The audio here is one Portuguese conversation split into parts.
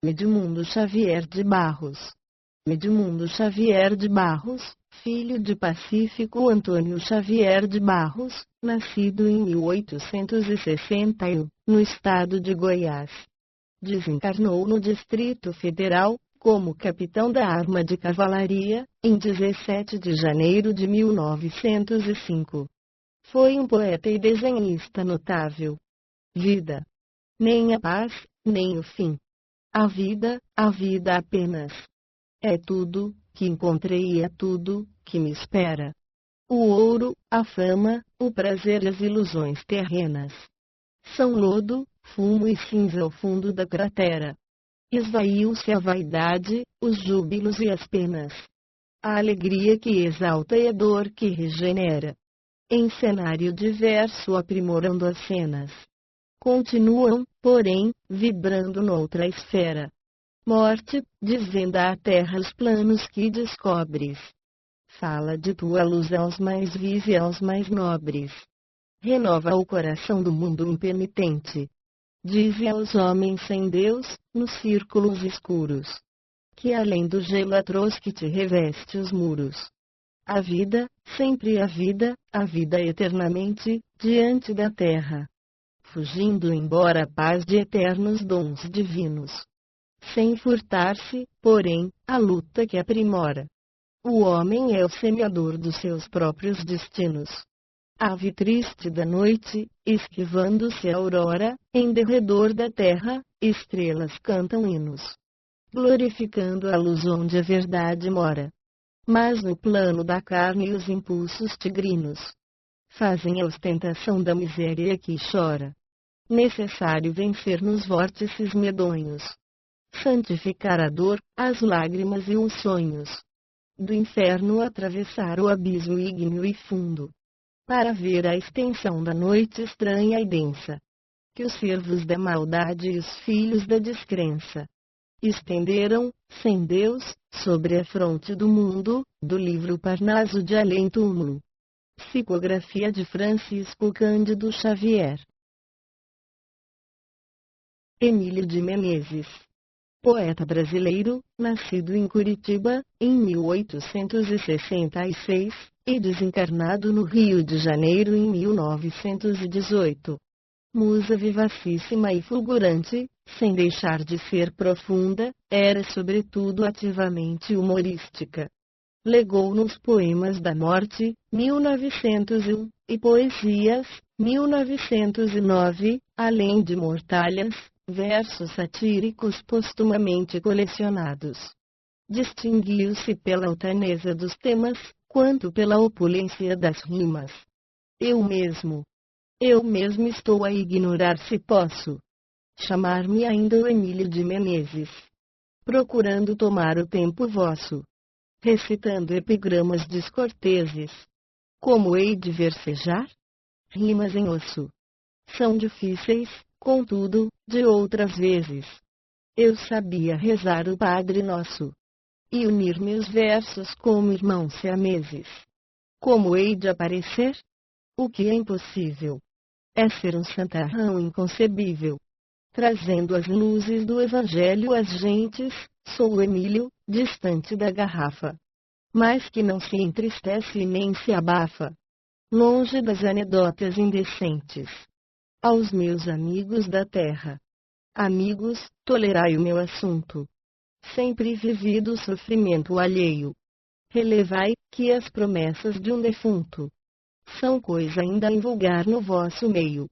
Edmundo Xavier de Barros. Edmundo Xavier de Barros, filho de Pacífico Antônio Xavier de Barros, nascido em 1861, no estado de Goiás. Desencarnou no Distrito Federal, como capitão da arma de cavalaria, em 17 de janeiro de 1905. Foi um poeta e desenhista notável. Vida. Nem a paz, nem o fim. A vida apenas. É tudo que encontrei e é tudo que me espera. O ouro, a fama, o prazer e as ilusões terrenas são lodo, fumo e cinza ao fundo da cratera. Esvaiu-se a vaidade, os júbilos e as penas. A alegria que exalta e a dor que regenera. Em cenário diverso aprimorando as cenas. Continuam, porém, vibrando noutra esfera. Morte, desvenda à terra os planos que descobres. Fala de tua luz aos mais vis e aos mais nobres. Renova o coração do mundo impenitente. Dize aos homens sem Deus, nos círculos escuros, que além do gelo atroz que te reveste os muros. A vida, sempre a vida eternamente, diante da terra. Fugindo embora a paz de eternos dons divinos. Sem furtar-se, porém, a luta que aprimora. O homem é o semeador dos seus próprios destinos. Ave triste da noite, esquivando-se a aurora, em derredor da terra, estrelas cantam hinos. Glorificando a luz onde a verdade mora. Mas no plano da carne os impulsos tigrinos fazem a ostentação da miséria que chora. Necessário vencer nos vórtices medonhos. Santificar a dor, as lágrimas e os sonhos. Do inferno atravessar o abismo ígneo e fundo. Para ver a extensão da noite estranha e densa. Que os servos da maldade e os filhos da descrença estenderam, sem Deus, sobre a fronte do mundo, do livro Parnaso de Além-Túmulo. Psicografia de Francisco Cândido Xavier. Emílio de Menezes. Poeta brasileiro, nascido em Curitiba, em 1866, e desencarnado no Rio de Janeiro em 1918. Musa vivacíssima e fulgurante, sem deixar de ser profunda, era sobretudo ativamente humorística. Legou-nos poemas da morte, 1901, e poesias, 1909, além de mortalhas, versos satíricos postumamente colecionados. Distinguiu-se pela altaneza dos temas, quanto pela opulência das rimas. Eu mesmo estou a ignorar se posso chamar-me ainda o Emílio de Menezes. Procurando tomar o tempo vosso. Recitando epigramas descorteses. Como hei de versejar? Rimas em osso. São difíceis, contudo, de outras vezes. Eu sabia rezar o Padre Nosso. E unir meus versos como irmãos siameses. Como hei de aparecer? O que é impossível é ser um santarrão inconcebível. Trazendo as luzes do Evangelho às gentes, sou o Emílio, distante da garrafa. Mas que não se entristece e nem se abafa. Longe das anedotas indecentes. Aos meus amigos da terra. Amigos, tolerai o meu assunto. Sempre vivi do sofrimento alheio. Relevai, que as promessas de um defunto são coisa ainda invulgar no vosso meio.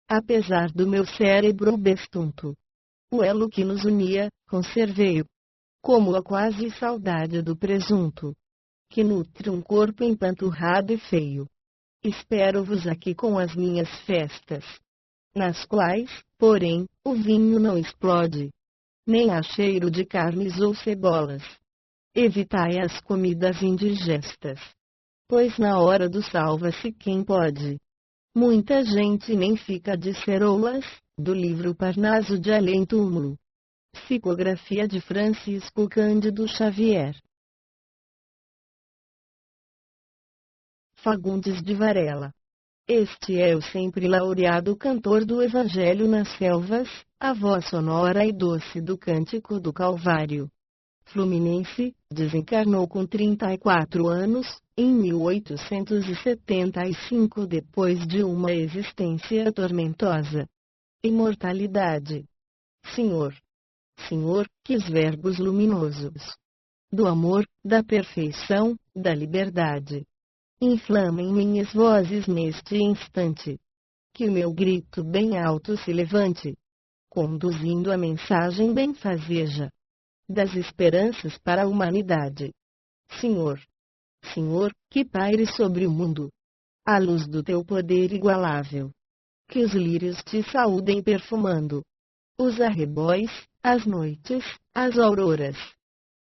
Apesar do meu cérebro bestunto. O elo que nos unia, conservei-o. Como a quase saudade do presunto. Que nutre um corpo empanturrado e feio. Espero-vos aqui com as minhas festas. Nas quais, porém, o vinho não explode. Nem há cheiro de carnes ou cebolas. Evitai as comidas indigestas. Pois na hora do salva-se quem pode. Muita gente nem fica de ceroulas, do livro Parnaso de Além-Túmulo. Psicografia de Francisco Cândido Xavier. Fagundes de Varela. Este é o sempre laureado cantor do Evangelho nas selvas, a voz sonora e doce do cântico do Calvário. Fluminense, desencarnou com 34 anos, em 1875 depois de uma existência tormentosa. Imortalidade. Senhor. Senhor, que os verbos luminosos do amor, da perfeição, da liberdade inflamem minhas vozes neste instante. Que o meu grito bem alto se levante, conduzindo a mensagem benfazeja das esperanças para a humanidade. Senhor. Senhor, que paire sobre o mundo a luz do teu poder igualável. Que os lírios te saúdem perfumando os arrebóis, as noites, as auroras.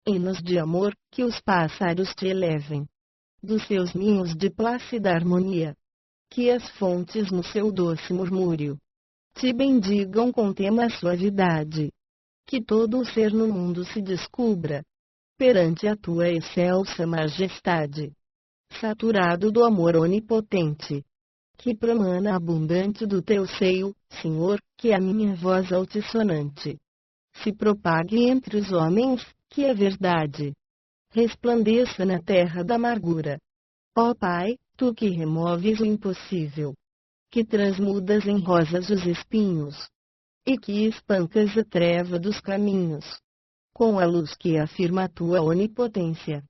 Hinos de amor, que os pássaros te elevem dos seus ninhos de plácida harmonia. Que as fontes no seu doce murmúrio te bendigam com tema suavidade. Que todo o ser no mundo se descubra perante a tua excelsa majestade, saturado do amor onipotente, que promana abundante do teu seio, Senhor, que a minha voz altissonante se propague entre os homens, que a verdade resplandeça na terra da amargura. Ó Pai, tu que removes o impossível, que transmudas em rosas os espinhos, e que espancas a treva dos caminhos, com a luz que afirma a tua onipotência,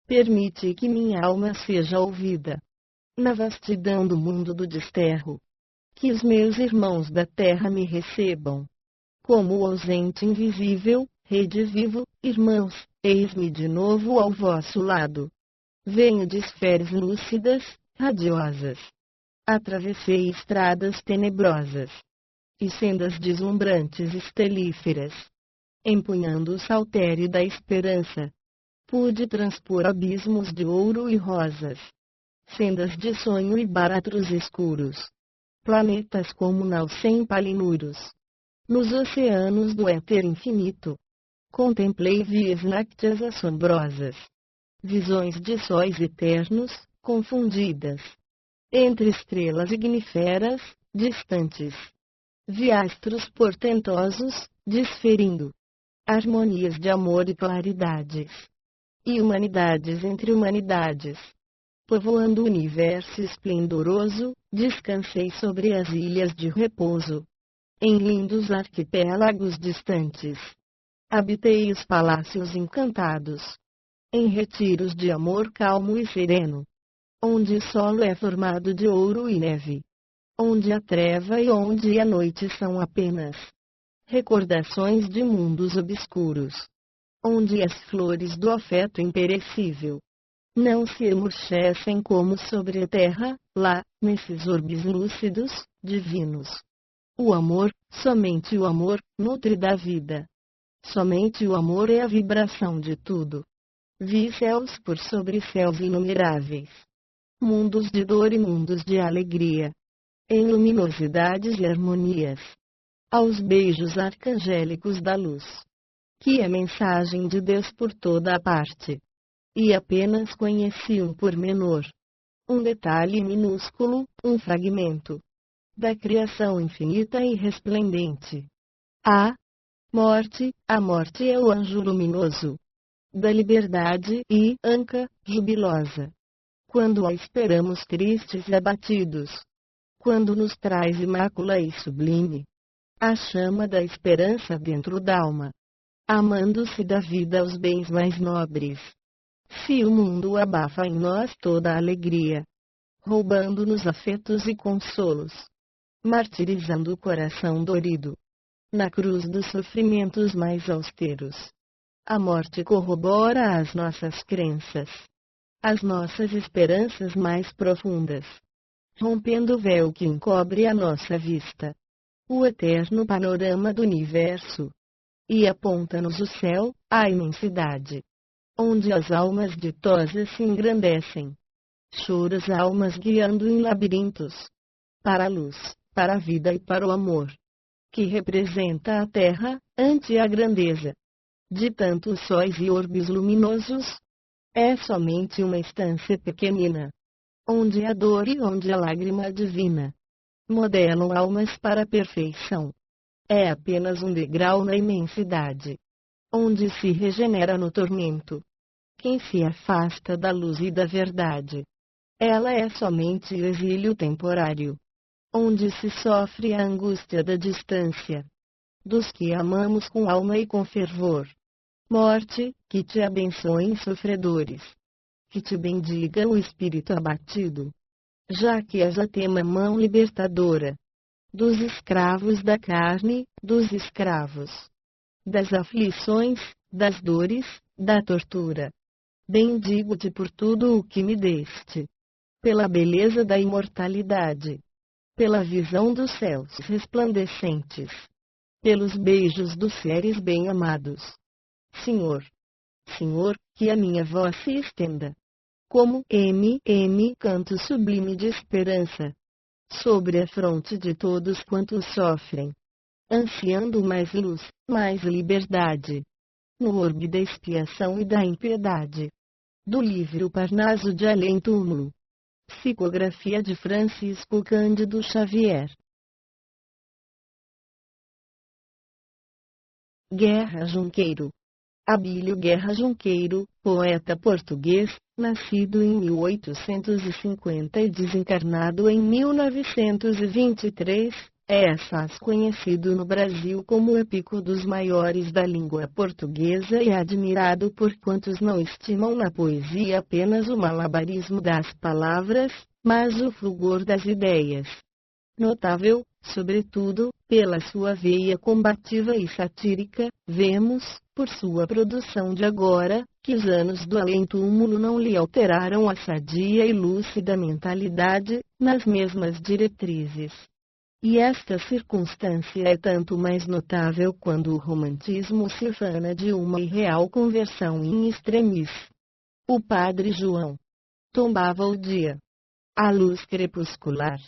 permite que minha alma seja ouvida na vastidão do mundo do desterro. Que os meus irmãos da terra me recebam como o ausente invisível, rede vivo, irmãos, eis-me de novo ao vosso lado. Venho de esferas lúcidas, radiosas. Atravessei estradas tenebrosas e sendas deslumbrantes estelíferas. Empunhando o saltério da esperança, pude transpor abismos de ouro e rosas, sendas de sonho e baratos escuros, planetas como naus sem palinuros. Nos oceanos do éter infinito, contemplei vias lácteas assombrosas, visões de sóis eternos, confundidas entre estrelas igníferas, distantes. Vi astros portentosos, desferindo harmonias de amor e claridades, e humanidades entre humanidades. Povoando o universo esplendoroso, descansei sobre as ilhas de repouso, em lindos arquipélagos distantes. Habitei os palácios encantados, em retiros de amor calmo e sereno, onde o solo é formado de ouro e neve, onde a treva e onde a noite são apenas recordações de mundos obscuros, onde as flores do afeto imperecível não se emurchecem como sobre a terra, lá, nesses orbes lúcidos, divinos. O amor, somente o amor, nutre da vida. Somente o amor é a vibração de tudo. Vi céus por sobre céus inumeráveis, mundos de dor e mundos de alegria, em luminosidades e harmonias, aos beijos arcangélicos da luz, que é mensagem de Deus por toda a parte. E apenas conheci um pormenor, um detalhe minúsculo, um fragmento da criação infinita e resplendente. A morte é o anjo luminoso da liberdade e anca jubilosa. Quando a esperamos tristes e abatidos, quando nos traz imácula e sublime a chama da esperança dentro da alma, amando-se da vida os bens mais nobres. Se o mundo abafa em nós toda a alegria, roubando-nos afetos e consolos, martirizando o coração dorido na cruz dos sofrimentos mais austeros, a morte corrobora as nossas crenças, as nossas esperanças mais profundas, rompendo o véu que encobre a nossa vista, o eterno panorama do universo, e aponta-nos o céu, a imensidade, onde as almas ditosas se engrandecem. Choras almas guiando em labirintos para a luz, para a vida e para o amor, que representa a terra, ante a grandeza de tantos sóis e orbes luminosos. É somente uma estância pequenina, onde a dor e onde a lágrima divina modelam almas para a perfeição. É apenas um degrau na imensidade, onde se regenera no tormento quem se afasta da luz e da verdade. Ela é somente o exílio temporário, onde se sofre a angústia da distância dos que amamos com alma e com fervor. Morte, que te abençoe, sofredores, que te bendiga o espírito abatido, já que és a tema mão libertadora dos escravos da carne, dos escravos das aflições, das dores, da tortura. Bendigo-te por tudo o que me deste, pela beleza da imortalidade, pela visão dos céus resplandecentes, pelos beijos dos seres bem-amados. Senhor, Senhor, que a minha voz se estenda, como canto sublime de esperança, sobre a fronte de todos quantos sofrem, ansiando mais luz, mais liberdade, no orbe da expiação e da impiedade. Do livro Parnaso de Além Túmulo. Psicografia de Francisco Cândido Xavier. Guerra Junqueiro. Abílio Guerra Junqueiro, poeta português, nascido em 1850 e desencarnado em 1923, é assaz conhecido no Brasil como o épico dos maiores da língua portuguesa e admirado por quantos não estimam na poesia apenas o malabarismo das palavras, mas o fulgor das ideias. Notável, sobretudo, pela sua veia combativa e satírica, vemos, por sua produção de agora, que os anos do além-túmulo não lhe alteraram a sadia e lúcida mentalidade, nas mesmas diretrizes. E esta circunstância é tanto mais notável quando o romantismo se ufana de uma irreal conversão in extremis. O padre João tombava o dia. A luz crepuscular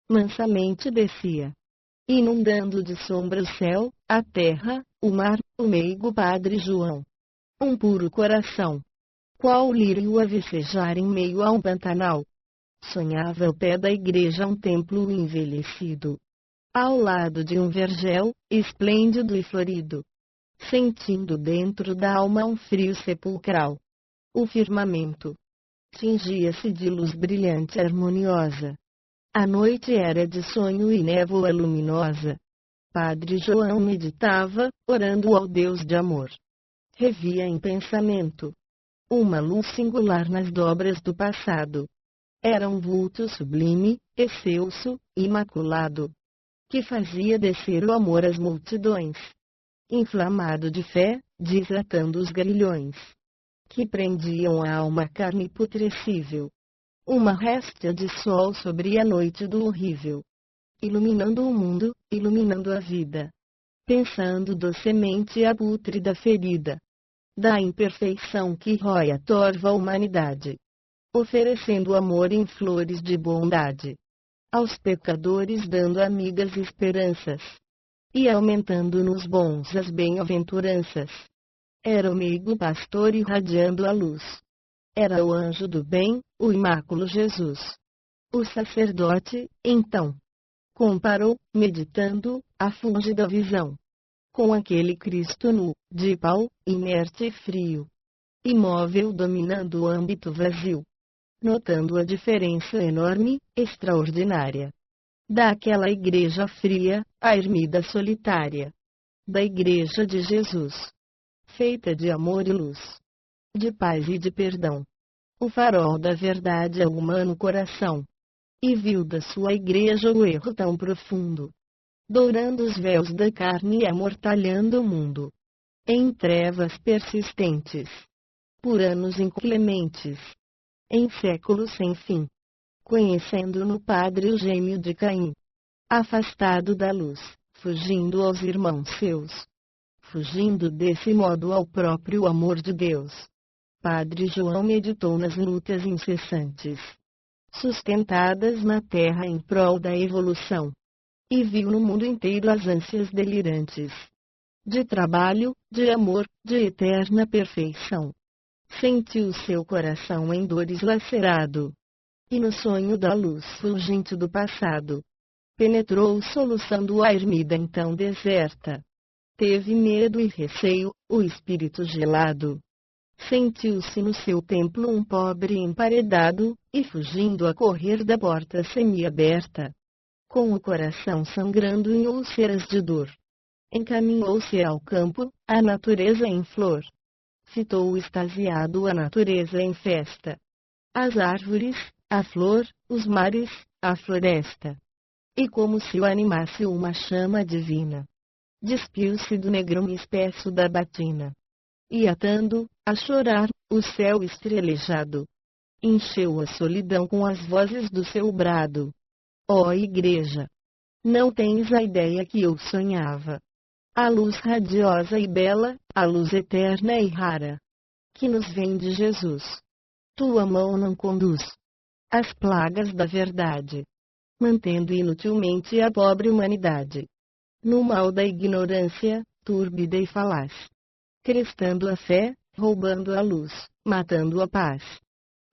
mansamente descia, inundando de sombra o céu, a terra, o mar, o meigo padre João. Um puro coração, qual lírio a vicejar em meio a um pantanal. Sonhava ao pé da igreja um templo envelhecido, ao lado de um vergel, esplêndido e florido, sentindo dentro da alma um frio sepulcral. O firmamento tingia-se de luz brilhante e harmoniosa. A noite era de sonho e névoa luminosa. Padre João meditava, orando ao Deus de amor. Revia em pensamento uma luz singular nas dobras do passado. Era um vulto sublime, excelso, imaculado, que fazia descer o amor às multidões. Inflamado de fé, desatando os grilhões que prendiam a alma carne putrescível. Uma réstia de sol sobre a noite do horrível, iluminando o mundo, iluminando a vida, pensando docemente a pútrida ferida da imperfeição que rói a torva humanidade, oferecendo amor em flores de bondade aos pecadores, dando amigas esperanças e aumentando nos bons as bem-aventuranças. Era o meigo pastor irradiando a luz. Era o anjo do bem, o imáculo Jesus. O sacerdote, então, comparou, meditando, a fúlgida visão com aquele Cristo nu, de pau, inerte e frio, imóvel dominando o âmbito vazio, notando a diferença enorme, extraordinária, daquela igreja fria, a ermida solitária, da igreja de Jesus, feita de amor e luz, de paz e de perdão, o farol da verdade ao humano coração. E viu da sua igreja o erro tão profundo, dourando os véus da carne e amortalhando o mundo em trevas persistentes, por anos inclementes, em séculos sem fim. Conhecendo no Padre o gêmeo de Caim, afastado da luz, fugindo aos irmãos seus, fugindo desse modo ao próprio amor de Deus. Padre João meditou nas lutas incessantes sustentadas na terra em prol da evolução, e viu no mundo inteiro as ânsias delirantes de trabalho, de amor, de eterna perfeição. Sentiu seu coração em dores lacerado, E no sonho da luz fulgente do passado, penetrou soluçando a ermida então deserta. Teve medo e receio, o espírito gelado. Sentiu-se no seu templo um pobre emparedado, e fugindo a correr da porta semiaberta, com o coração sangrando em úlceras de dor, encaminhou-se ao campo, a natureza em flor. Fitou extasiado a natureza em festa. As árvores, a flor, os mares, a floresta. E como se o animasse uma chama divina, despiu-se do negrão espesso da batina. E atando, a chorar, o céu estrelejado, encheu a solidão com as vozes do seu brado. Ó Igreja! Não tens a ideia que eu sonhava. A luz radiosa e bela, a luz eterna e rara, que nos vem de Jesus. Tua mão não conduz as plagas da verdade, mantendo inutilmente a pobre humanidade no mal da ignorância, túrbida e falaz, crestando a fé, roubando a luz, matando a paz.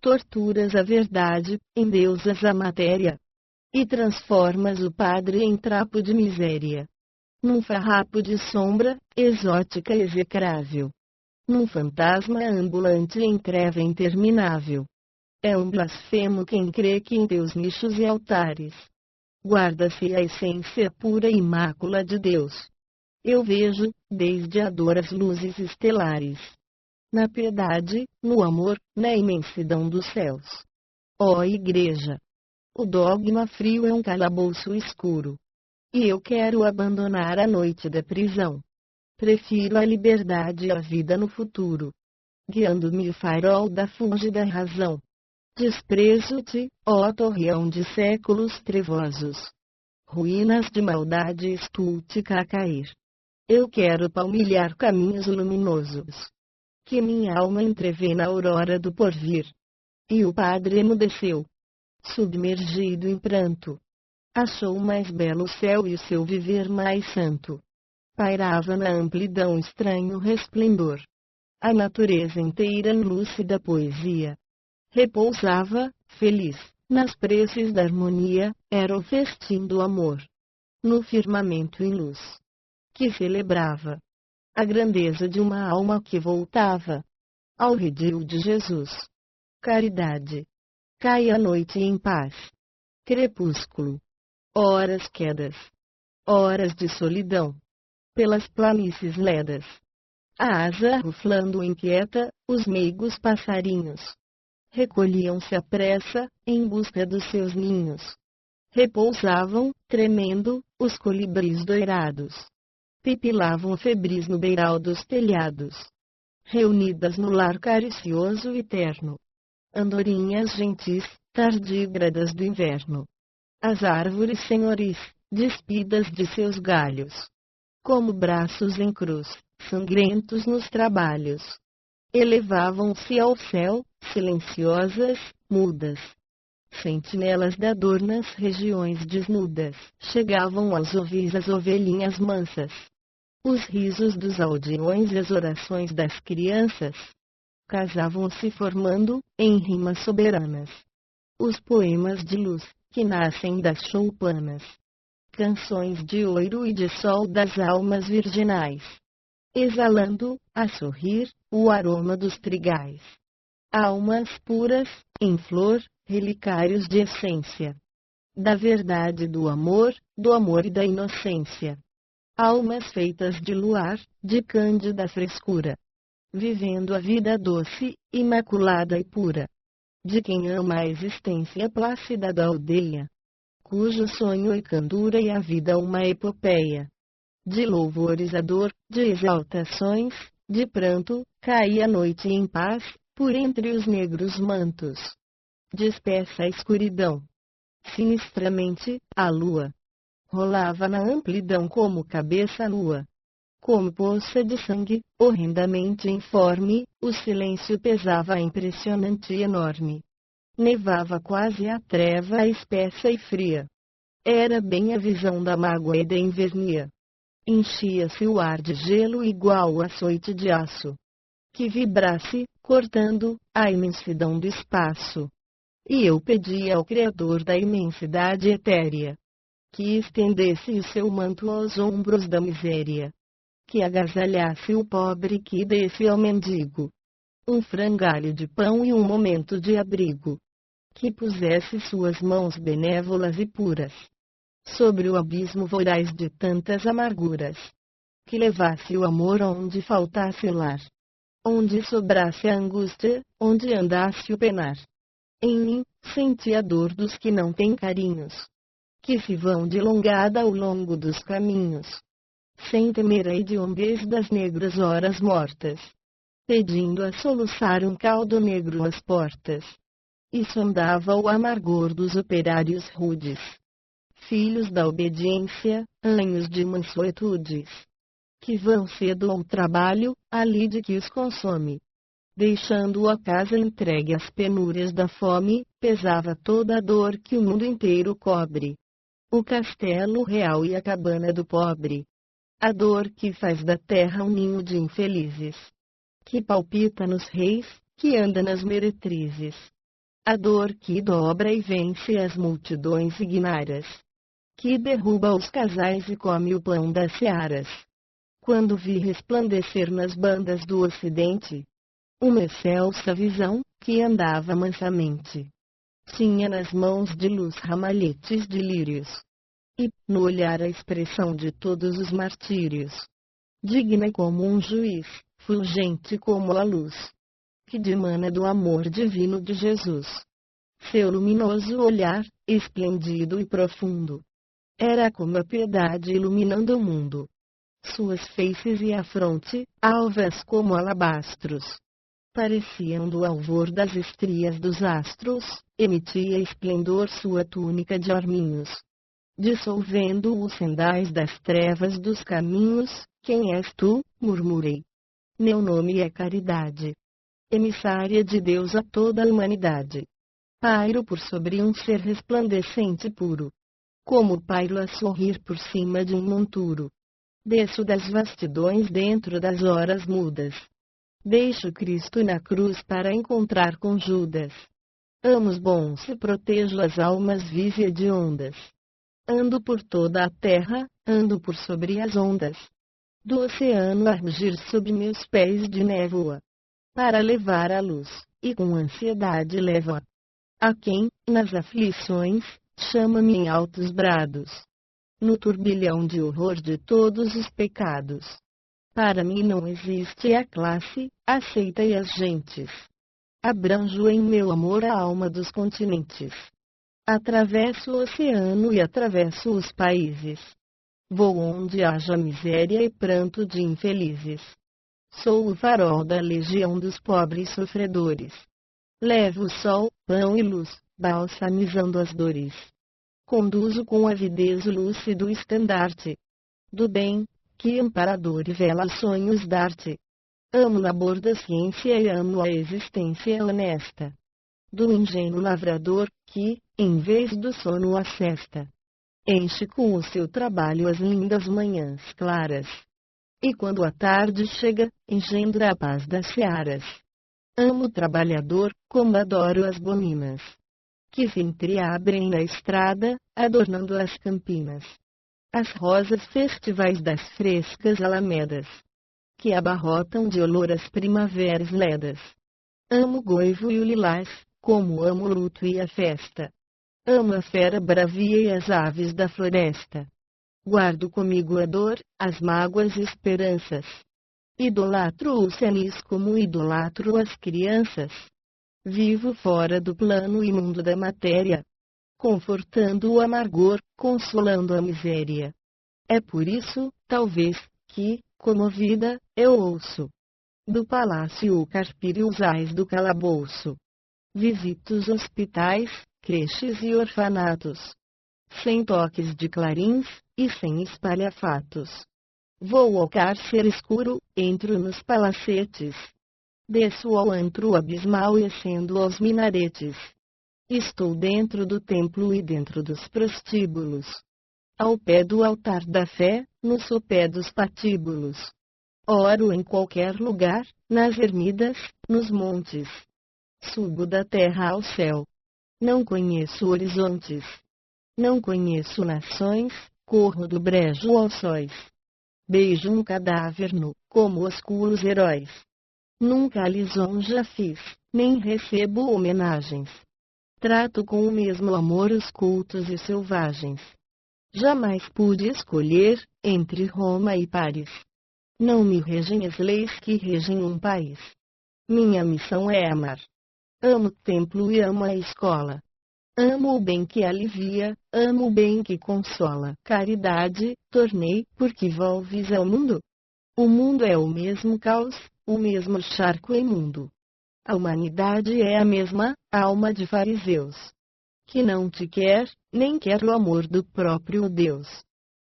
Torturas a verdade, endeusas a matéria, e transformas o Padre em trapo de miséria, num farrapo de sombra, exótica e execrável, num fantasma ambulante em treva interminável. É um blasfemo quem crê que em teus nichos e altares guarda-se a essência pura e mácula de Deus. Eu vejo, desde a dor as luzes estelares, na piedade, no amor, na imensidão dos céus. Ó Igreja! O dogma frio é um calabouço escuro. E eu quero abandonar a noite da prisão. Prefiro a liberdade à vida no futuro, guiando-me o farol da fúlgida razão. Desprezo-te, ó torreão de séculos trevosos. Ruínas de maldade estúltica a cair. Eu quero palmilhar caminhos luminosos, que minha alma entrevê na aurora do porvir. E o padre emudeceu, submergido em pranto. Achou mais belo o céu e o seu viver mais santo. Pairava na amplidão estranho resplendor. A natureza inteira lúcida poesia. Repousava, feliz, nas preces da harmonia, era o festim do amor. No firmamento em luz, que celebrava a grandeza de uma alma que voltava ao redil de Jesus. Caridade. Cai a noite em paz. Crepúsculo. Horas quedas. Horas de solidão. Pelas planícies ledas. A asa ruflando inquieta, os meigos passarinhos recolhiam-se à pressa, em busca dos seus ninhos. Repousavam, tremendo, os colibris doirados. Pipilavam febris no beiral dos telhados. Reunidas no lar caricioso e terno. Andorinhas gentis, tardígradas do inverno. As árvores senhoris, despidas de seus galhos, como braços em cruz, sangrentos nos trabalhos, elevavam-se ao céu, silenciosas, mudas. Sentinelas da dor nas regiões desnudas, chegavam aos ovis as ovelhinhas mansas. Os risos dos aldeões e as orações das crianças casavam-se formando, em rimas soberanas, os poemas de luz, que nascem das choupanas. Canções de ouro e de sol das almas virginais, exalando, a sorrir, o aroma dos trigais. Almas puras, em flor, relicários de essência, da verdade do amor e da inocência. Almas feitas de luar, de cândida frescura, vivendo a vida doce, imaculada e pura, de quem ama a existência plácida da aldeia, cujo sonho e candura e a vida uma epopeia. De louvores a dor, de exaltações, de pranto, caía a noite em paz, por entre os negros mantos. De espessa escuridão. Sinistramente, a lua rolava na amplidão como cabeça nua. Como poça de sangue, horrendamente informe, o silêncio pesava impressionante e enorme. Nevava quase a treva espessa e fria. Era bem a visão da mágoa e da invernia. Enchia-se o ar de gelo igual a açoite de aço, que vibrasse, cortando, a imensidão do espaço. E eu pedi ao Criador da imensidade etérea que estendesse o seu manto aos ombros da miséria, que agasalhasse o pobre, que desse ao mendigo um frangalho de pão e um momento de abrigo, que pusesse suas mãos benévolas e puras sobre o abismo voraz de tantas amarguras, que levasse o amor onde faltasse o lar, onde sobrasse a angústia, onde andasse o penar. Em mim, senti a dor dos que não têm carinhos, que se vão de longada ao longo dos caminhos, sem temer a hedionguez das negras horas mortas, pedindo a soluçar um caldo negro às portas. E sondava o amargor dos operários rudes, filhos da obediência, anhos de mansuetudes, que vão cedo ao trabalho, a lide que os consome. Deixando a casa entregue às penúrias da fome, pesava toda a dor que o mundo inteiro cobre, o castelo real e a cabana do pobre. A dor que faz da terra um ninho de infelizes, que palpita nos reis, que anda nas meretrizes. A dor que dobra e vence as multidões ignárias, que derruba os casais e come o pão das searas. Quando vi resplandecer nas bandas do ocidente uma excelsa visão, que andava mansamente, tinha nas mãos de luz ramalhetes de lírios, e, no olhar, a expressão de todos os martírios, digna como um juiz, fulgente como a luz, que dimana do amor divino de Jesus. Seu luminoso olhar, esplêndido e profundo, era como a piedade iluminando o mundo. Suas feices e a fronte, alvas como alabastros, pareciam do alvor das estrias dos astros, emitia esplendor sua túnica de arminhos, dissolvendo os sendais das trevas dos caminhos. Quem és tu? Murmurei. Meu nome é Caridade, emissária de Deus a toda a humanidade. Pairo por sobre um ser resplandecente e puro, como pairo a sorrir por cima de um monturo. Desço das vastidões dentro das horas mudas. Deixo Cristo na cruz para encontrar com Judas. Amo os bons e protejo as almas vis e hediondas. Ando por toda a terra, ando por sobre as ondas do oceano a rugir sob meus pés de névoa, para levar a luz, e com ansiedade levo-a a quem, nas aflições, chama-me em altos brados, no turbilhão de horror de todos os pecados. Para mim não existe a classe, aceita-e as gentes. Abranjo em meu amor a alma dos continentes. Atravesso o oceano e atravesso os países. Vou onde haja miséria e pranto de infelizes. Sou o farol da legião dos pobres sofredores. Levo sol, pão e luz, balsamizando as dores. Conduzo com avidez o lúcido estandarte do bem, que amparador e vela sonhos dar-te. Amo o labor da ciência e amo a existência honesta do ingênuo lavrador, que, em vez do sono a sesta, enche com o seu trabalho as lindas manhãs claras. E quando a tarde chega, engendra a paz das searas. Amo o trabalhador, como adoro as boninas, que se entreabrem na estrada, adornando as campinas. As rosas festivais das frescas alamedas, que abarrotam de olor as primaveras ledas. Amo o goivo e o lilás, como amo o luto e a festa. Amo a fera bravia e as aves da floresta. Guardo comigo a dor, as mágoas e esperanças. Idolatro os senis como idolatro as crianças. Vivo fora do plano imundo da matéria, confortando o amargor, consolando a miséria. É por isso, talvez, que, comovida, eu ouço do palácio o carpir e os ais do calabouço. Visito os hospitais, creches e orfanatos, sem toques de clarins, e sem espalhafatos. Vou ao cárcere escuro, entro nos palacetes. Desço ao antro abismal e ascendo aos minaretes. Estou dentro do templo e dentro dos prostíbulos. Ao pé do altar da fé, no sopé dos patíbulos. Oro em qualquer lugar, nas ermidas, nos montes. Subo da terra ao céu. Não conheço horizontes. Não conheço nações, corro do brejo aos sóis. Beijo um cadáver nu, como oscuros heróis. Nunca lisonja fiz, nem recebo homenagens. Trato com o mesmo amor os cultos e selvagens. Jamais pude escolher, entre Roma e Paris. Não me regem as leis que regem um país. Minha missão é amar. Amo o templo e amo a escola. Amo o bem que alivia, amo o bem que consola. Caridade, tornei, porque volves ao mundo. O mundo é o mesmo caos, o mesmo charco imundo. A humanidade é a mesma, alma de fariseus. Que não te quer, nem quer o amor do próprio Deus.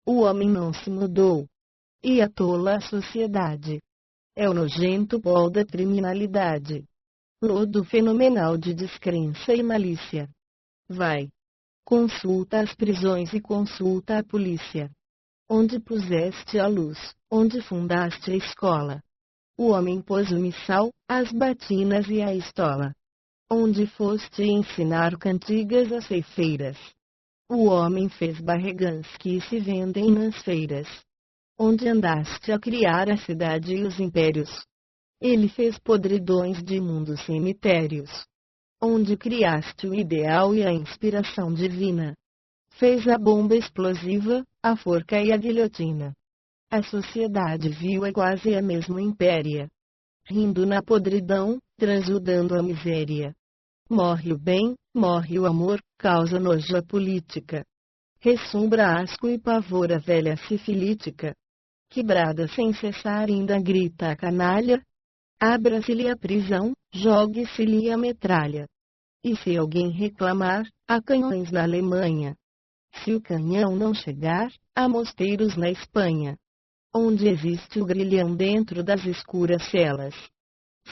O homem não se mudou. E a tola sociedade. É o nojento pó da criminalidade. Lodo fenomenal de descrença e malícia. Vai. Consulta as prisões e consulta a polícia. Onde puseste a luz, onde fundaste a escola. O homem pôs o missal, as batinas e a estola. Onde foste ensinar cantigas às ceifeiras. O homem fez barregãs que se vendem nas feiras. Onde andaste a criar a cidade e os impérios. Ele fez podridões de imundos cemitérios. Onde criaste o ideal e a inspiração divina. Fez a bomba explosiva, a forca e a guilhotina. A sociedade viu é quase a mesma impéria. Rindo na podridão, transudando a miséria. Morre o bem, morre o amor, causa nojo a política. Ressombra asco e pavor a velha sifilítica. Quebrada sem cessar ainda grita a canalha. Abra-se-lhe a prisão, jogue-se-lhe a metralha. E se alguém reclamar, há canhões na Alemanha. Se o canhão não chegar, há mosteiros na Espanha. Onde existe o grilhão dentro das escuras celas.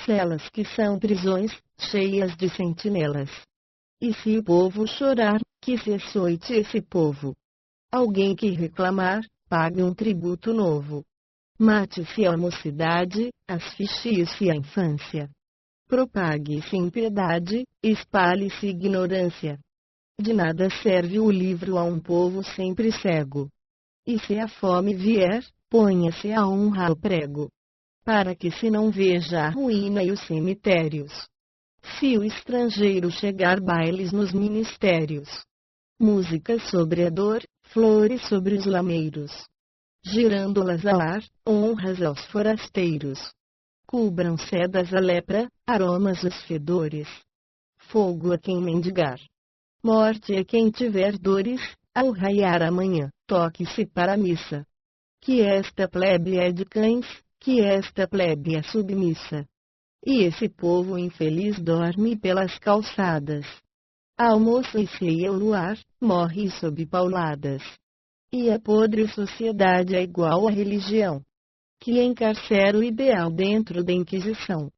Celas que são prisões, cheias de sentinelas. E se o povo chorar, que se açoite esse povo. Alguém que reclamar, pague um tributo novo. Mate-se a mocidade, asfixie-se a infância. Propague-se impiedade, espalhe-se ignorância. De nada serve o livro a um povo sempre cego. E se a fome vier, ponha-se a honra ao prego. Para que se não veja a ruína e os cemitérios. Se o estrangeiro chegar, bailes nos ministérios. Música sobre a dor, flores sobre os lameiros. Girândolas ao ar, honras aos forasteiros. Cubram sedas a lepra, aromas os fedores. Fogo a quem mendigar. Morte a quem tiver dores, ao raiar amanhã, toque-se para a missa. Que esta plebe é de cães, que esta plebe é submissa. E esse povo infeliz dorme pelas calçadas. Almoça e ceia o luar, morre sob pauladas. E a podre sociedade é igual à religião, que encarcera o ideal dentro da Inquisição.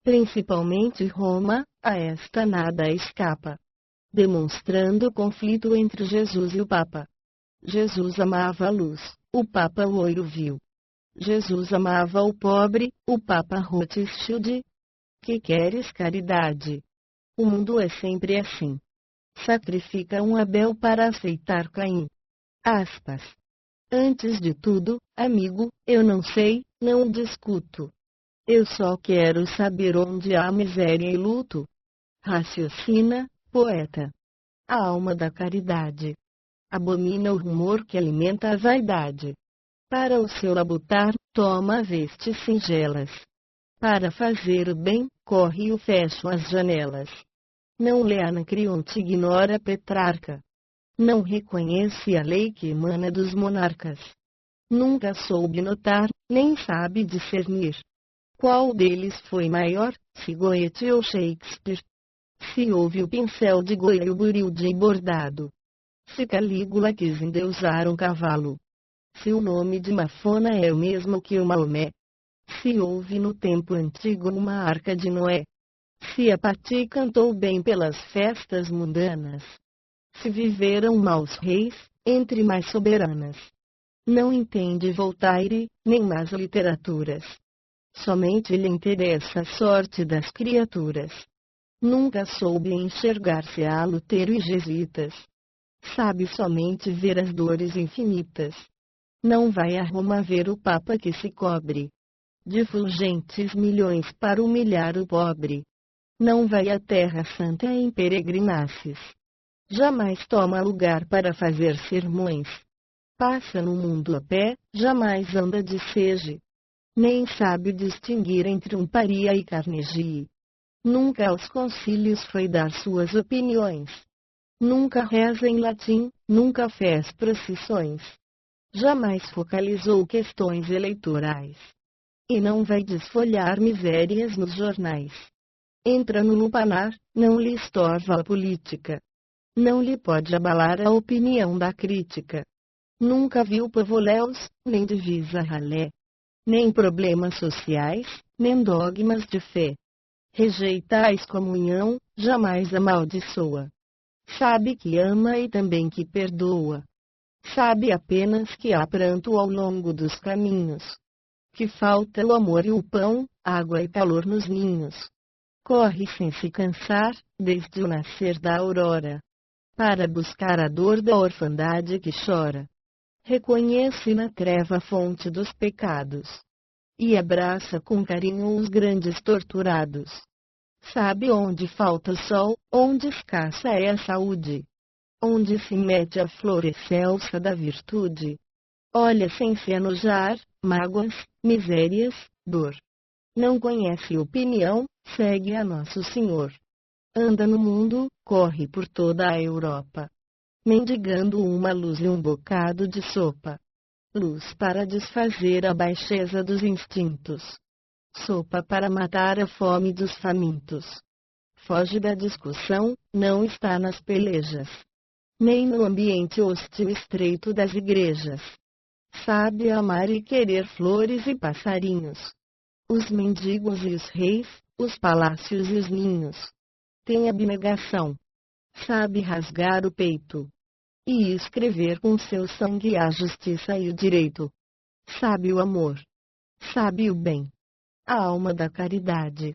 Principalmente Roma, a esta nada escapa. Demonstrando o conflito entre Jesus e o Papa. Jesus amava a luz, o Papa o oiro vil. Jesus amava o pobre, o Papa Rothschild. Que queres caridade? O mundo é sempre assim. Sacrifica um Abel para aceitar Caim. Aspas. Antes de tudo, amigo, eu não sei, não discuto. Eu só quero saber onde há miséria e luto. Raciocina, poeta. A alma da caridade abomina o rumor que alimenta a vaidade. Para o seu labutar, toma vestes singelas. Para fazer o bem, corre e fecha as janelas. Não lê Anacreonte, ignora Petrarca. Não reconhece a lei que emana dos monarcas. Nunca soube notar, nem sabe discernir. Qual deles foi maior, se Goethe ou Shakespeare? Se houve o pincel de Goya e o buril de bordado. Se Calígula quis endeusar um cavalo. Se o nome de Mafona é o mesmo que o Maomé. Se houve no tempo antigo uma arca de Noé. Se a Pati cantou bem pelas festas mundanas. Se viveram maus reis, entre mais soberanas. Não entende Voltaire, nem mais literaturas. Somente lhe interessa a sorte das criaturas. Nunca soube enxergar-se a Lutero e jesuítas. Sabe somente ver as dores infinitas. Não vai a Roma ver o Papa que se cobre de fulgentes milhões para humilhar o pobre. Não vai à Terra Santa em peregrinações. Jamais toma lugar para fazer sermões. Passa no mundo a pé, jamais anda de sege. Nem sabe distinguir entre um paria e Carnegie. Nunca aos concílios foi dar suas opiniões. Nunca reza em latim, nunca fez procissões. Jamais focalizou questões eleitorais. E não vai desfolhar misérias nos jornais. Entra no lupanar, não lhe estorva a política. Não lhe pode abalar a opinião da crítica. Nunca viu pavoléus, nem divisa ralé. Nem problemas sociais, nem dogmas de fé. Rejeita a excomunhão, jamais amaldiçoa. Sabe que ama e também que perdoa. Sabe apenas que há pranto ao longo dos caminhos. Que falta o amor e o pão, água e calor nos ninhos. Corre sem se cansar, desde o nascer da aurora, para buscar a dor da orfandade que chora. Reconhece na treva a fonte dos pecados. E abraça com carinho os grandes torturados. Sabe onde falta o sol, onde escassa é a saúde. Onde se mete a flor excelsa da virtude. Olha sem se enojar, mágoas, misérias, dor. Não conhece opinião, segue a Nosso Senhor. Anda no mundo, corre por toda a Europa. Mendigando uma luz e um bocado de sopa. Luz para desfazer a baixeza dos instintos. Sopa para matar a fome dos famintos. Foge da discussão, não está nas pelejas. Nem no ambiente hostil estreito das igrejas. Sabe amar e querer flores e passarinhos. Os mendigos e os reis, os palácios e os ninhos. Tem abnegação. Sabe rasgar o peito. E escrever com seu sangue a justiça e o direito. Sabe o amor. Sabe o bem. A alma da caridade.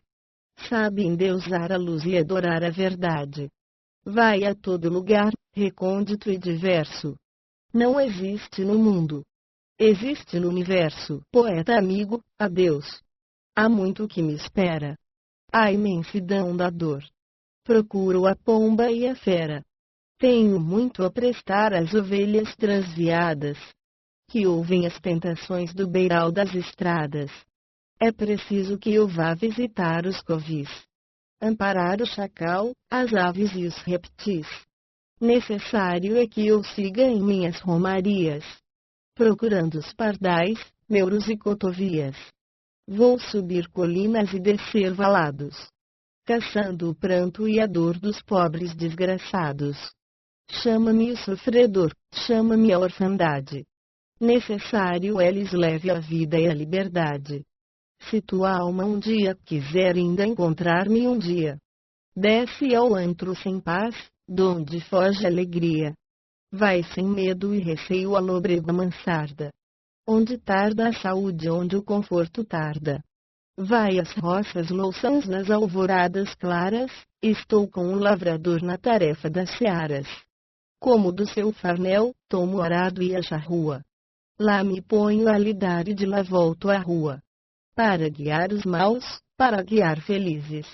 Sabe endeusar a luz e adorar a verdade. Vai a todo lugar, recôndito e diverso. Não existe no mundo. Existe no universo. Poeta amigo, adeus. Há muito que me espera. A imensidão da dor. Procuro a pomba e a fera. Tenho muito a prestar às ovelhas transviadas, que ouvem as tentações do beiral das estradas. É preciso que eu vá visitar os covis. Amparar o chacal, as aves e os reptis. Necessário é que eu siga em minhas romarias, procurando os pardais, meuros e cotovias. Vou subir colinas e descer valados, caçando o pranto e a dor dos pobres desgraçados. Chama-me o sofredor, chama-me a orfandade. Necessário é lhes leve a vida e a liberdade. Se tua alma um dia quiser ainda encontrar-me um dia, desce ao antro sem paz, donde foge a alegria. Vai sem medo e receio à lôbrega mansarda, onde tarda a saúde, onde o conforto tarda. Vai às roças louçãs nas alvoradas claras, estou com o lavrador na tarefa das searas. Como do seu farnel, tomo o arado e a charrua. Lá me ponho a lidar e de lá volto à rua. Para guiar os maus, para guiar felizes.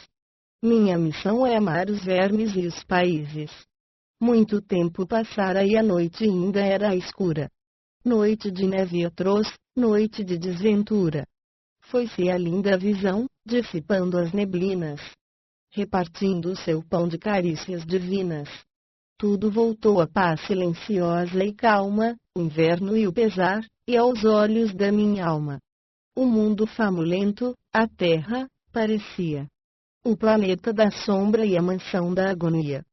Minha missão é amar os vermes e os países. Muito tempo passara e a noite ainda era escura. Noite de neve atroz, noite de desventura. Foi-se a linda visão, dissipando as neblinas, repartindo o seu pão de carícias divinas. Tudo voltou à paz silenciosa e calma, o inverno e o pesar, e aos olhos da minha alma. O mundo famulento, a terra, parecia o planeta da sombra e a mansão da agonia.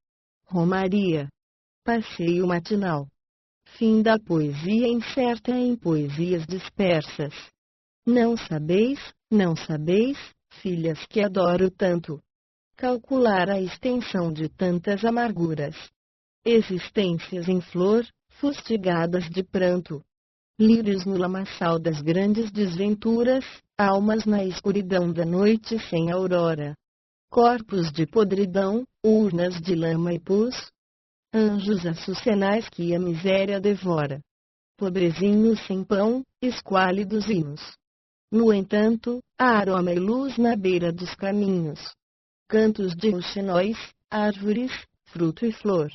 Romaria. Passeio matinal. Fim da poesia incerta em poesias dispersas. Não sabeis, filhas que adoro tanto, calcular a extensão de tantas amarguras. Existências em flor, fustigadas de pranto. Lírios no lamaçal das grandes desventuras, almas na escuridão da noite sem aurora. corpos de podridão, urnas de lama e pus, anjos açucenais que a miséria devora, pobrezinhos sem pão, esquálidos hinos. No entanto, há aroma e luz na beira dos caminhos. Cantos de roxinóis, árvores, fruto e flor.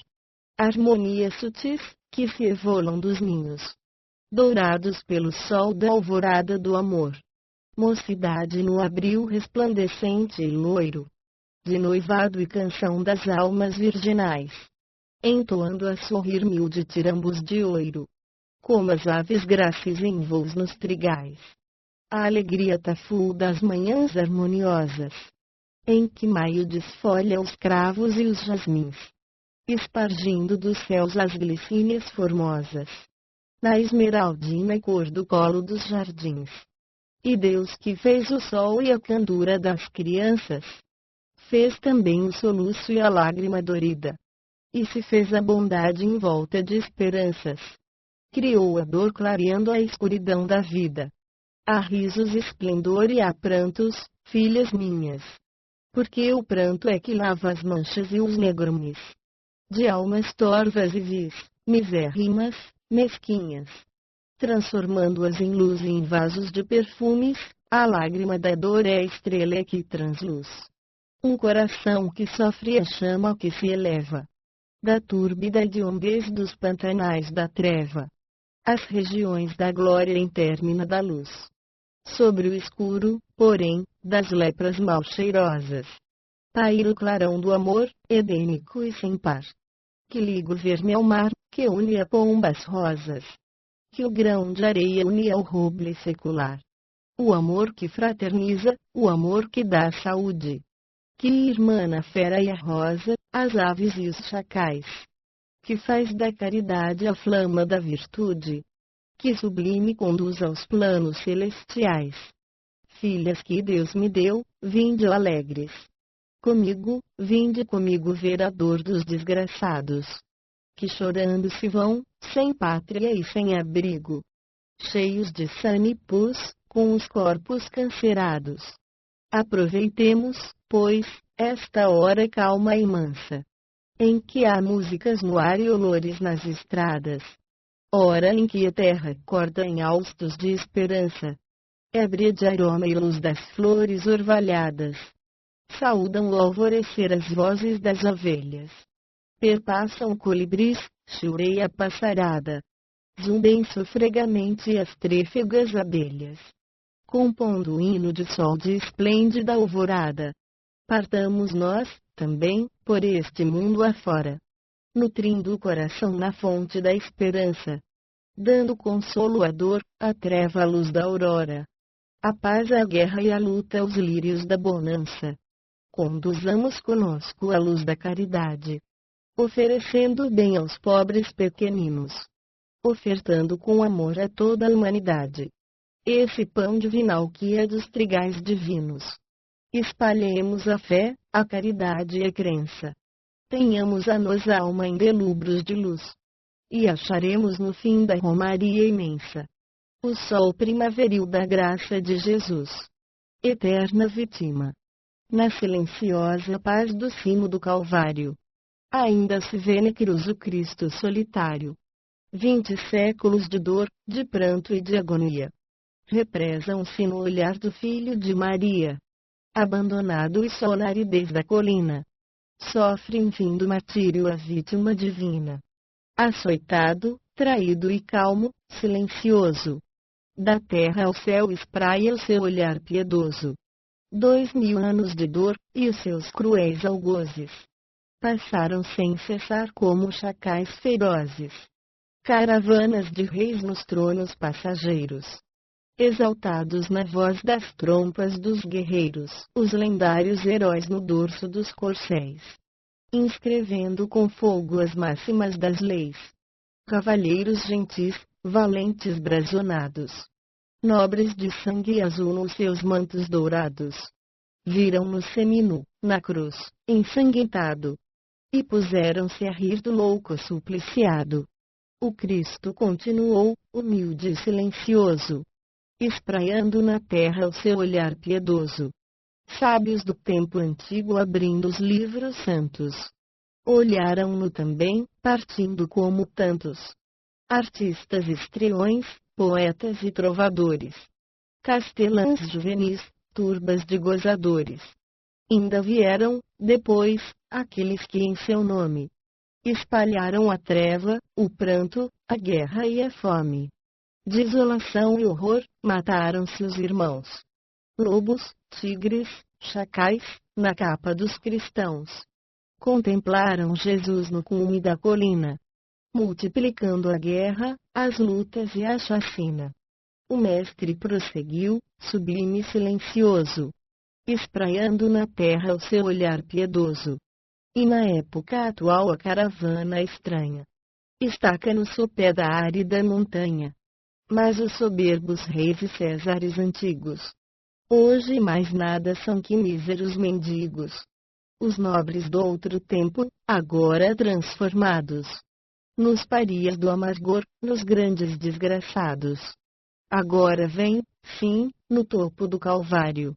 Harmonias sutis, que se evolam dos ninhos. Dourados pelo sol da alvorada do amor. Mocidade no abril resplandecente e loiro. De noivado e canção das almas virginais. Entoando a sorrir mil ditirambos de ouro. Como as aves gráceis em voos nos trigais. A alegria tafu das manhãs harmoniosas. Em que maio desfolha os cravos e os jasmins. Espargindo dos céus as glicínias formosas. Na esmeraldina cor do colo dos jardins. E Deus que fez o sol e a candura das crianças. Fez também o soluço e a lágrima dorida. E se fez a bondade em volta de esperanças. Criou a dor clareando a escuridão da vida. Há risos esplendor e há prantos, filhas minhas. Porque o pranto é que lava as manchas e os negrumes. De almas torvas e vis, misérrimas, mesquinhas. Transformando-as em luz e em vasos de perfumes, a lágrima da dor é a estrela que transluz. Um coração que sofre a chama que se eleva. Da túrbida hediondez dos pantanais da treva. As regiões da glória intermina da luz. Sobre o escuro, porém, das lepras mal cheirosas. Paira o clarão do amor, edênico e sem par. Que liga o verme ao mar, que une a pombas rosas. Que o grão de areia une ao roble secular. O amor que fraterniza, o amor que dá saúde. Que irmana a fera e a rosa, as aves e os chacais. Que faz da caridade a flama da virtude. Que sublime conduz aos planos celestiais. Filhas que Deus me deu, vinde alegres. Comigo, vinde comigo ver a dor dos desgraçados. Que chorando se vão, sem pátria e sem abrigo. Cheios de sane e pus, com os corpos cancerados. Aproveitemos, pois, esta hora calma e mansa. Em que há músicas no ar e olores nas estradas. Hora em que a terra acorda em haustos de esperança. Ébria de aroma e luz das flores orvalhadas. Saúdam o alvorecer as vozes das ovelhas. Perpassam colibris, chureia a passarada. Zumbem sofregamente as trêfegas abelhas. Compondo o hino de sol de esplêndida alvorada. Partamos nós, também, por este mundo afora. Nutrindo o coração na fonte da esperança. Dando consolo à dor, à treva à luz da aurora. A paz à guerra e à luta aos lírios da bonança. Conduzamos conosco a luz da caridade. Oferecendo bem aos pobres pequeninos. Ofertando com amor a toda a humanidade. Esse pão divinal que é dos trigais divinos. Espalhemos a fé, a caridade e a crença. Tenhamos a nossa alma em delubros de luz. E acharemos no fim da romaria imensa. O sol primaveril da graça de Jesus. Eterna vítima. Na silenciosa paz do cimo do Calvário. Ainda se vê na cruz o Cristo solitário. 20 séculos de dor, de pranto e de agonia. Represam-se no olhar do Filho de Maria. Abandonado e só na aridez da colina. Sofre enfim do martírio a vítima divina. Açoitado, traído e calmo, silencioso. Da terra ao céu espraia o seu olhar piedoso. 2000 anos de dor, e os seus cruéis algozes. Passaram sem cessar como chacais ferozes. Caravanas de reis nos tronos passageiros. Exaltados na voz das trompas dos guerreiros, os lendários heróis no dorso dos corcéis. Inscrevendo com fogo as máximas das leis. Cavalheiros gentis, valentes brazonados. Nobres de sangue azul nos seus mantos dourados. Viram-no seminu, na cruz, ensanguentado. E puseram-se a rir do louco supliciado. O Cristo continuou, humilde e silencioso. Espraiando na terra o seu olhar piedoso. sábios do tempo antigo abrindo os livros santos. Olharam-no também, partindo como tantos. Artistas histriões, poetas e trovadores. Castelãs juvenis, turbas de gozadores. Ainda vieram, depois, aqueles que em seu nome espalharam a treva, o pranto, a guerra e a fome. Desolação e horror, mataram-se os irmãos. Lobos, tigres, chacais, na capa dos cristãos. Contemplaram Jesus no cume da colina, multiplicando a guerra, as lutas e a chacina. O mestre prosseguiu, sublime e silencioso, espraiando na terra o seu olhar piedoso. E na época atual a caravana estranha estaca no sopé da árida montanha. Mas os soberbos reis e césares antigos, hoje mais nada são que míseros mendigos. Os nobres do outro tempo, agora transformados nos parias do amargor, nos grandes desgraçados. Agora vem, sim, no topo do Calvário,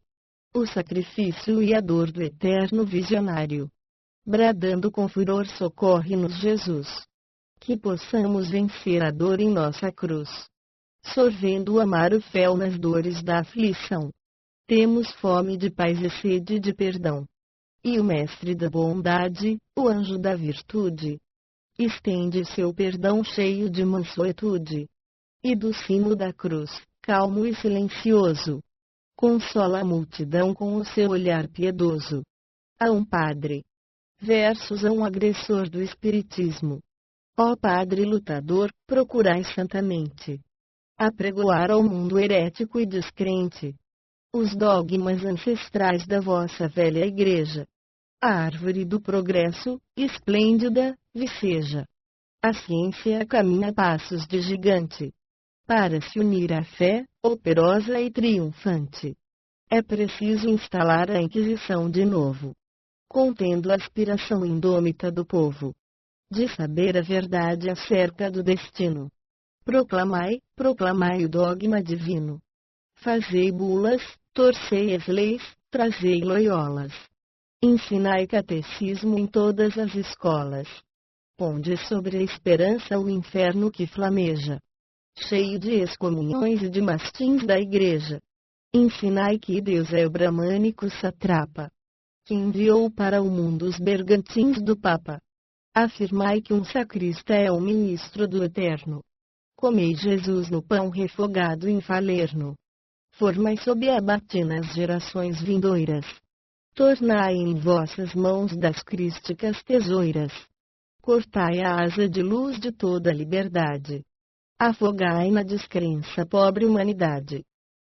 o sacrifício e a dor do eterno visionário. Bradando com furor, socorre-nos Jesus. Que possamos vencer a dor em nossa cruz. Sorvendo o amaro fel nas dores da aflição. Temos fome de paz e sede de perdão. E o Mestre da bondade, o anjo da virtude, estende seu perdão cheio de mansuetude. E do cimo da cruz, calmo e silencioso, consola a multidão com o seu olhar piedoso. A um padre versus a um agressor do espiritismo. Ó Padre lutador, procurai santamente apregoar ao mundo herético e descrente os dogmas ancestrais da vossa velha igreja. A árvore do progresso, esplêndida, viceja. A ciência caminha a passos de gigante para se unir à fé, operosa e triunfante. É preciso instalar a Inquisição de novo, contendo a aspiração indômita do povo de saber a verdade acerca do destino. Proclamai, proclamai o dogma divino. Fazei bulas, torcei as leis, trazei loiolas. Ensinai catecismo em todas as escolas. Ponde sobre a esperança o inferno que flameja, cheio de excomunhões e de mastins da igreja. Ensinai que Deus é o bramânico satrapa, que enviou para o mundo os bergantins do Papa. Afirmai que um sacrista é o ministro do Eterno. Comei Jesus no pão refogado em falerno. Formai sob a batina as gerações vindouras. Tornai em vossas mãos das crísticas tesouras. Cortai a asa de luz de toda a liberdade. Afogai na descrença a pobre humanidade.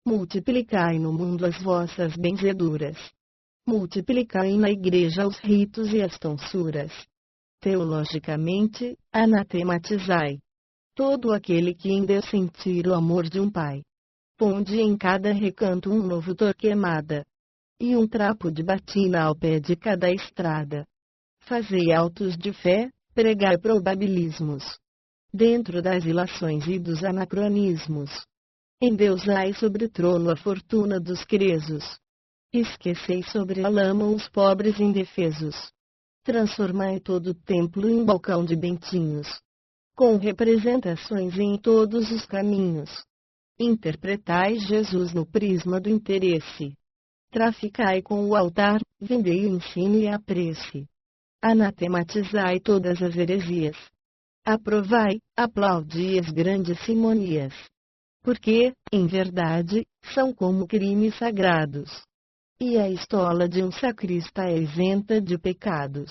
Multiplicai no mundo as vossas benzeduras. Multiplicai na igreja os ritos e as tonsuras. Teologicamente, anatematizai todo aquele que ainda sentir o amor de um pai. Ponde em cada recanto um novo Torquemada e um trapo de batina ao pé de cada estrada. Fazei autos de fé, pregai probabilismos dentro das ilações e dos anacronismos. Endeusai sobre o trono a fortuna dos cresos. Esquecei sobre a lama os pobres indefesos. Transformai todo o templo em balcão de bentinhos, com representações em todos os caminhos. Interpretai Jesus no prisma do interesse. Traficai com o altar, vendei o ensino e a prece. Anatematizai todas as heresias. Aprovai, aplaudi as grandes simonias. Porque, em verdade, são como crimes sagrados. E a estola de um sacrista é isenta de pecados.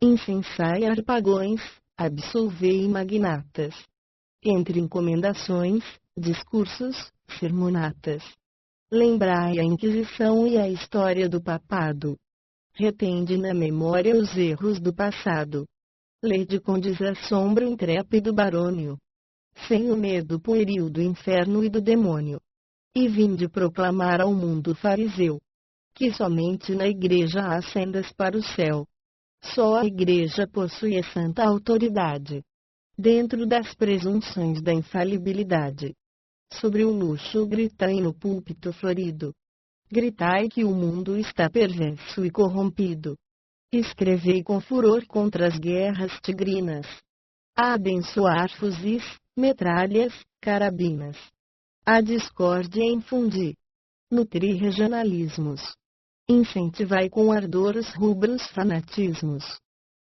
Incensai harpagões, absolvei magnatas. Entre encomendações, discursos, sermonatas. Lembrai a Inquisição e a história do papado. Retende na memória os erros do passado. Lede com desassombro intrépido barônio, sem o medo pueril do inferno e do demônio. E vinde proclamar ao mundo fariseu que somente na igreja há sendas para o céu. Só a igreja possui a santa autoridade, dentro das presunções da infalibilidade. Sobre o luxo gritai no púlpito florido. Gritai que o mundo está perverso e corrompido. Escrevei com furor contra as guerras tigrinas. A abençoar fuzis, metralhas, carabinas. A discórdia infundi. Nutri regionalismos. Incentivai com ardor os rubros fanatismos.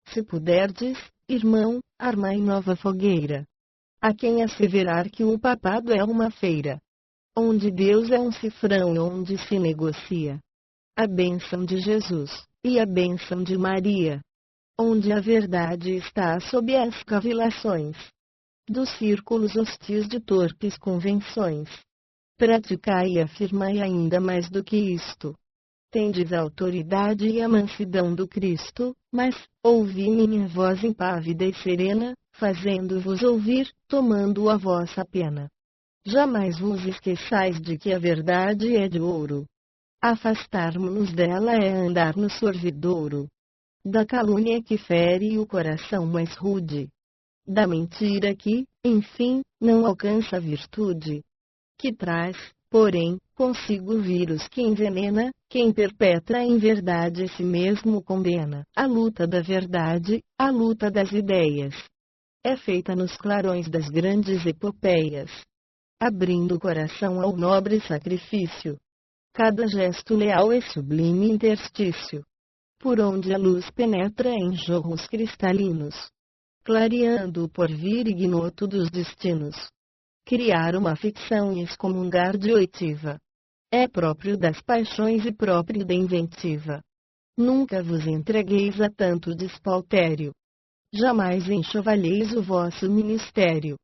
Se puderdes, irmão, armai nova fogueira. A quem asseverar que o papado é uma feira, onde Deus é um cifrão e onde se negocia a bênção de Jesus e a bênção de Maria, onde a verdade está sob as cavilações dos círculos hostis de torpes convenções. Praticai e afirmai ainda mais do que isto. Tendes a autoridade e a mansidão do Cristo, mas, ouvi minha voz impávida e serena, fazendo-vos ouvir, tomando a vossa pena. Jamais vos esqueçais de que a verdade é de ouro. Afastarmos-nos dela é andar no sorvedouro da calúnia que fere o coração mais rude, da mentira que, enfim, não alcança a virtude, que traz, porém, consigo o vírus que envenena, quem perpetra a inverdade a si mesmo condena. A luta da verdade, a luta das ideias, é feita nos clarões das grandes epopeias, abrindo o coração ao nobre sacrifício. Cada gesto leal é sublime interstício, por onde a luz penetra em jorros cristalinos, clareando o porvir ignoto dos destinos. Criar uma ficção e excomungar de oitiva é próprio das paixões e próprio da inventiva. Nunca vos entregueis a tanto despautério. Jamais enxovalheis o vosso ministério.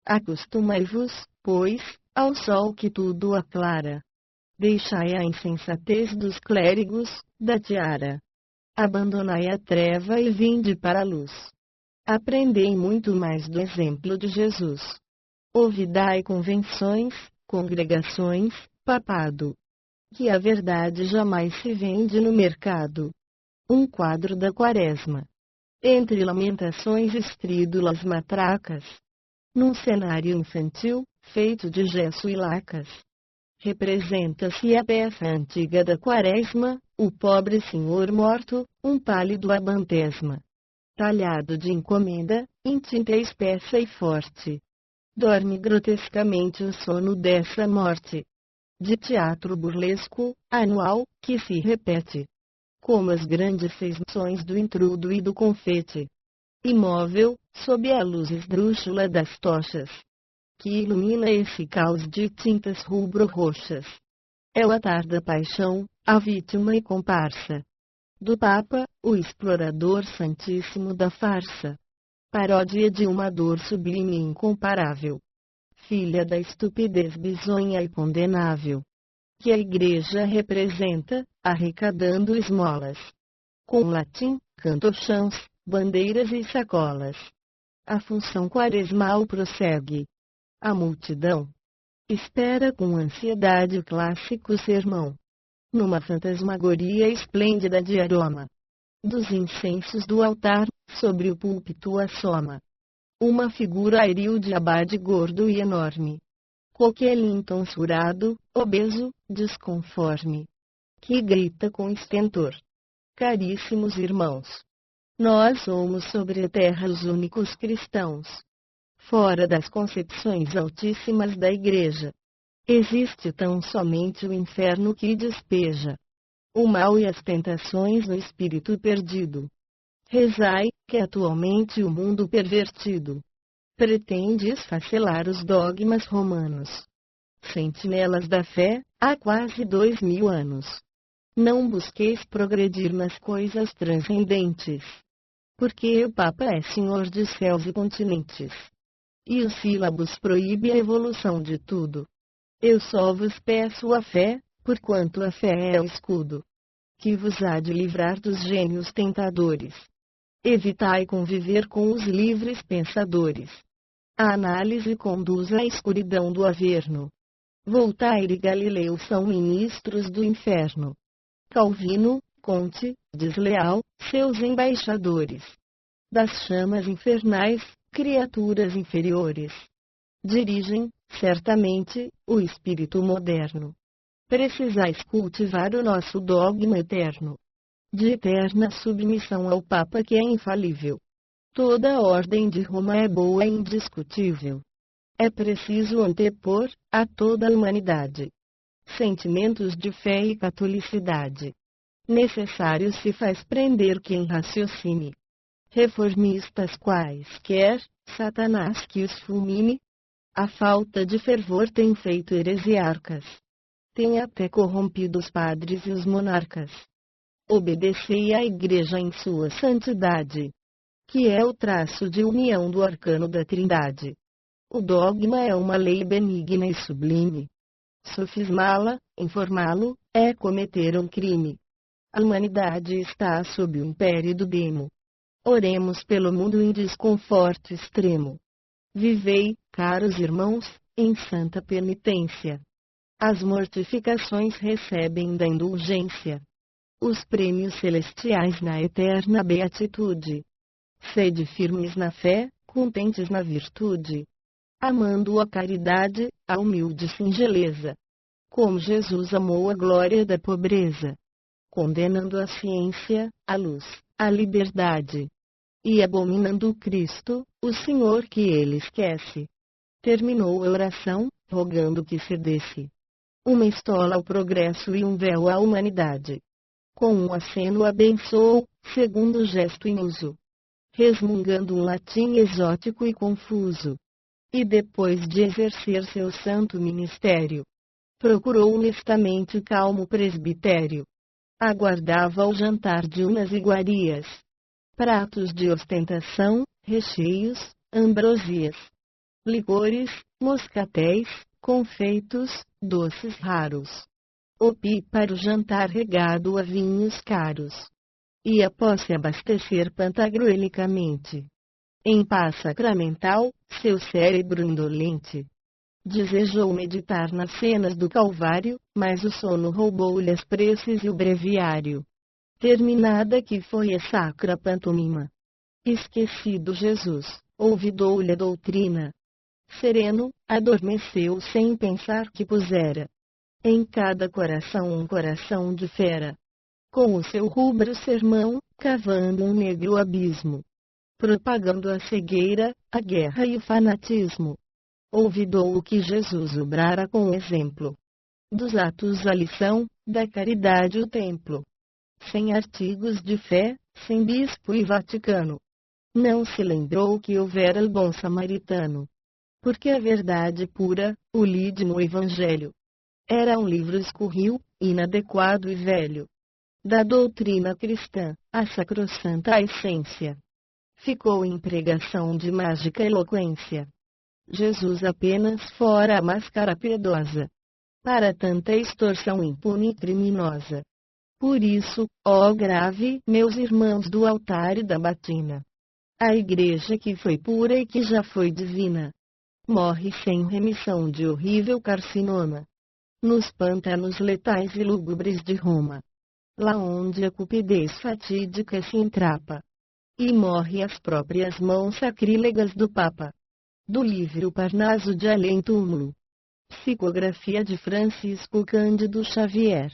Acostumai-vos, pois, ao sol que tudo aclara. Deixai a insensatez dos clérigos, da tiara. Abandonai a treva e vinde para a luz. Aprendei muito mais do exemplo de Jesus. Ouvidai convenções, congregações, papado. Que a verdade jamais se vende no mercado. Um quadro da Quaresma. Entre lamentações estrídulas matracas. Num cenário infantil, feito de gesso e lacas. Representa-se a peça antiga da Quaresma, o pobre senhor morto, um pálido abantesma. Talhado de encomenda, em tinta espessa e forte. Dorme grotescamente o sono dessa morte. De teatro burlesco, anual, que se repete. Como as grandes feições do intrudo e do confete. Imóvel, sob a luz esdrúxula das tochas, que ilumina esse caos de tintas rubro-roxas. É o atar da paixão, a vítima e comparsa do Papa, o explorador santíssimo da farsa. Paródia de uma dor sublime e incomparável. Filha da estupidez bizonha e condenável. Que a Igreja representa, arrecadando esmolas. Com latim, cantochãos, bandeiras e sacolas. A função quaresmal prossegue. A multidão espera com ansiedade o clássico sermão. Numa fantasmagoria esplêndida de aroma. Dos incensos do altar, sobre o púlpito assoma uma figura aeril de abade gordo e enorme. Coquelinho tonsurado, obeso, desconforme. Que grita com estentor. Caríssimos irmãos, nós somos sobre a terra os únicos cristãos. Fora das concepções altíssimas da Igreja, existe tão somente o inferno que despeja o mal e as tentações no espírito perdido. Rezai, que atualmente o mundo pervertido pretende esfacelar os dogmas romanos. Sentinelas da fé, há quase 2000 anos. Não busqueis progredir nas coisas transcendentes, porque o Papa é senhor de céus e continentes. E os sílabos proíbe a evolução de tudo. Eu só vos peço a fé, porquanto a fé é o escudo que vos há de livrar dos gênios tentadores. Evitai conviver com os livres pensadores. A análise conduz à escuridão do averno. Voltaire e Galileu são ministros do inferno. Calvino, Conte, desleal, seus embaixadores. Das chamas infernais, criaturas inferiores. Dirigem, certamente, o espírito moderno. Precisais cultivar o nosso dogma eterno, de eterna submissão ao Papa que é infalível. Toda a ordem de Roma é boa e indiscutível. É preciso antepor, a toda a humanidade, sentimentos de fé e catolicidade. Necessário se faz prender quem raciocine. Reformistas quaisquer, Satanás que os fulmine. A falta de fervor tem feito heresiarcas. Tem até corrompido os padres e os monarcas. Obedecei à Igreja em sua santidade, que é o traço de união do arcano da Trindade. O dogma é uma lei benigna e sublime. Sofismá-la, informá-lo, é cometer um crime. A humanidade está sob o império do demo. Oremos pelo mundo em desconforto extremo. Vivei, caros irmãos, em santa penitência. As mortificações recebem da indulgência os prêmios celestiais na eterna beatitude. Sede firmes na fé, contentes na virtude, amando a caridade, a humilde singeleza, como Jesus amou a glória da pobreza, condenando a ciência, a luz, a liberdade, e abominando o Cristo, o Senhor que ele esquece. Terminou a oração, rogando que cedesse uma estola ao progresso e um véu à humanidade. Com um aceno abençoou, segundo o gesto em uso, resmungando um latim exótico e confuso. E depois de exercer seu santo ministério, procurou honestamente calmo presbitério. Aguardava o jantar de umas iguarias, pratos de ostentação, recheios, ambrosias, licores, moscatéis, confeitos, doces raros. Opi para o jantar regado a vinhos caros. E após se abastecer pantagruelicamente, em paz sacramental, seu cérebro indolente desejou meditar nas cenas do Calvário, mas o sono roubou-lhe as preces e o breviário. Terminada que foi a sacra pantomima, esquecido Jesus, olvidou-lhe a doutrina. Sereno, adormeceu sem pensar que pusera em cada coração um coração de fera. Com o seu rubro sermão, cavando um negro abismo, propagando a cegueira, a guerra e o fanatismo. Olvidou o que Jesus obrara com o exemplo dos atos a lição, da caridade o templo. Sem artigos de fé, sem bispo e Vaticano. Não se lembrou que houvera o bom samaritano. Porque a verdade pura, o lídimo evangelho, era um livro escurril, inadequado e velho. Da doutrina cristã, a sacrossanta essência ficou em pregação de mágica eloquência. Jesus apenas fora a máscara piedosa para tanta extorsão impune e criminosa. Por isso, ó grave, meus irmãos do altar e da batina, a igreja que foi pura e que já foi divina, morre sem remissão de horrível carcinoma, nos pântanos letais e lúgubres de Roma, lá onde a cupidez fatídica se entrapa, e morre às próprias mãos sacrílegas do Papa. Do livro Parnaso de Além Túmulo. Psicografia de Francisco Cândido Xavier.